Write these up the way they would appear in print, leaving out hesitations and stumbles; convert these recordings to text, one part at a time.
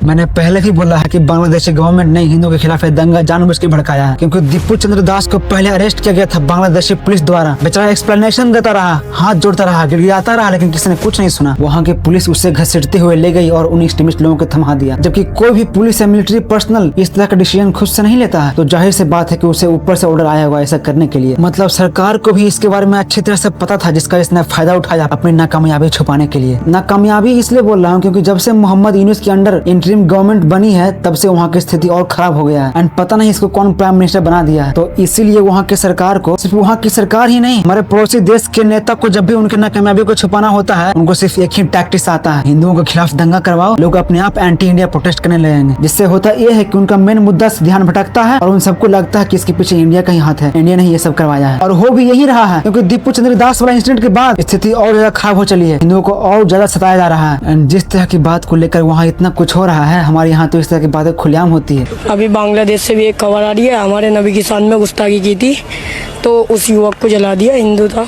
मैंने पहले भी बोला है कि बांग्लादेशी गवर्नमेंट ने हिंदुओं के खिलाफ दंगा जानबूझ के भड़काया है, क्योंकि दीपू चंद्र दास को पहले अरेस्ट किया गया था बांग्लादेशी पुलिस द्वारा। बेचारा एक्सप्लेनेशन देता रहा, हाथ जोड़ता रहा, गिड़गिड़ाता रहा, लेकिन किसी ने कुछ नहीं सुना। वहाँ की पुलिस उसे घसीटते हुए ले गई और उन एक्सट्रीमिस्ट लोगों को थमा दिया। जबकि कोई भी पुलिस या मिलिट्री पर्सनल इस तरह का डिसीजन खुद से नहीं लेता है, तो जाहिर सी बात है कि उसे ऊपर से ऑर्डर आया होगा ऐसा करने के लिए। मतलब सरकार को भी इसके बारे में अच्छी तरह से पता था, जिसका इसने फायदा उठाया अपनी नाकामयाबी छुपाने के लिए। नाकामयाबी इसलिए बोल रहा हूँ क्योंकि जब से मोहम्मद यूनुस के अंडर इंटरिम गवर्नमेंट बनी है तब से वहाँ की स्थिति और खराब हो गया है। एंड पता नहीं इसको कौन प्राइम मिनिस्टर बना दिया है। तो इसीलिए वहाँ की सरकार को, सिर्फ वहाँ की सरकार ही नहीं, हमारे पड़ोसी देश के नेता को जब भी उनके नाकामयाबी को छुपाना होता है, उनको सिर्फ एक ही टैक्टिक्स आता है, हिंदुओं के खिलाफ दंगा करवाओ, लोग अपने आप एंटी इंडिया प्रोटेस्ट करने लगेंगे। जिससे होता यह है कि उनका मेन मुद्दा से ध्यान भटकता है और उन सबको लगता है कि इसके पीछे इंडिया का ही हाथ है, इंडिया ने ये सब करवाया है। और हो भी यही रहा है, क्योंकि दीपू चंद्र दास वाला इंसिडेंट के बाद स्थिति और ज्यादा खराब हो चली है, हिंदुओं को और ज्यादा सताया जा रहा है। एंड जिस तरह की बात को लेकर वहाँ इतना कुछ हो रहा है, हमारे यहाँ तो इस तरह की बातें खुलेआम होती है। अभी बांग्लादेश से भी एक खबर आ रही है, हमारे नबी की शान में गुस्ताखी की थी तो उस युवक को जला दिया, हिंदू था।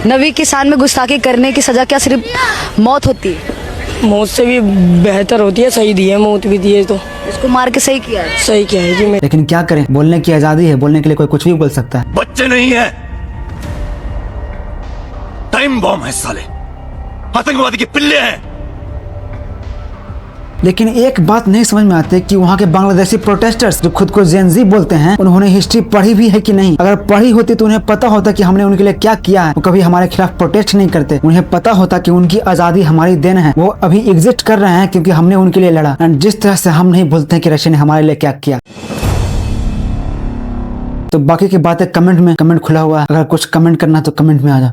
नबी की शान में गुस्ताखी करने की सजा क्या सिर्फ मौत होती है? मौत से भी बेहतर होती है, सही दी है, मौत भी दी है, तो इसको मार के सही किया है। सही क्या है जी। मैं लेकिन क्या करें, बोलने की आजादी है, बोलने के लिए कोई कुछ भी बोल सकता है। बच्चे नहीं है, टाइम बॉम्ब है साले, आतंकवादी के पिल्ले हैं। लेकिन एक बात नहीं समझ में आती कि वहाँ के बांग्लादेशी प्रोटेस्टर्स जो खुद को जेनजी बोलते हैं, उन्होंने हिस्ट्री पढ़ी भी है कि नहीं। अगर पढ़ी होती तो उन्हें पता होता कि हमने उनके लिए क्या किया है। वो कभी हमारे खिलाफ प्रोटेस्ट नहीं करते। उन्हें पता होता कि उनकी आजादी हमारी देन है। वो अभी एग्जिस्ट कर रहे हैं क्योंकि हमने उनके लिए लड़ा। एंड जिस तरह से हम नहीं बोलते कि रशिया ने हमारे लिए क्या किया। तो बाकी की बातें कमेंट में, कमेंट खुला हुआ है, अगर कुछ कमेंट करना तो कमेंट में आ जाओ।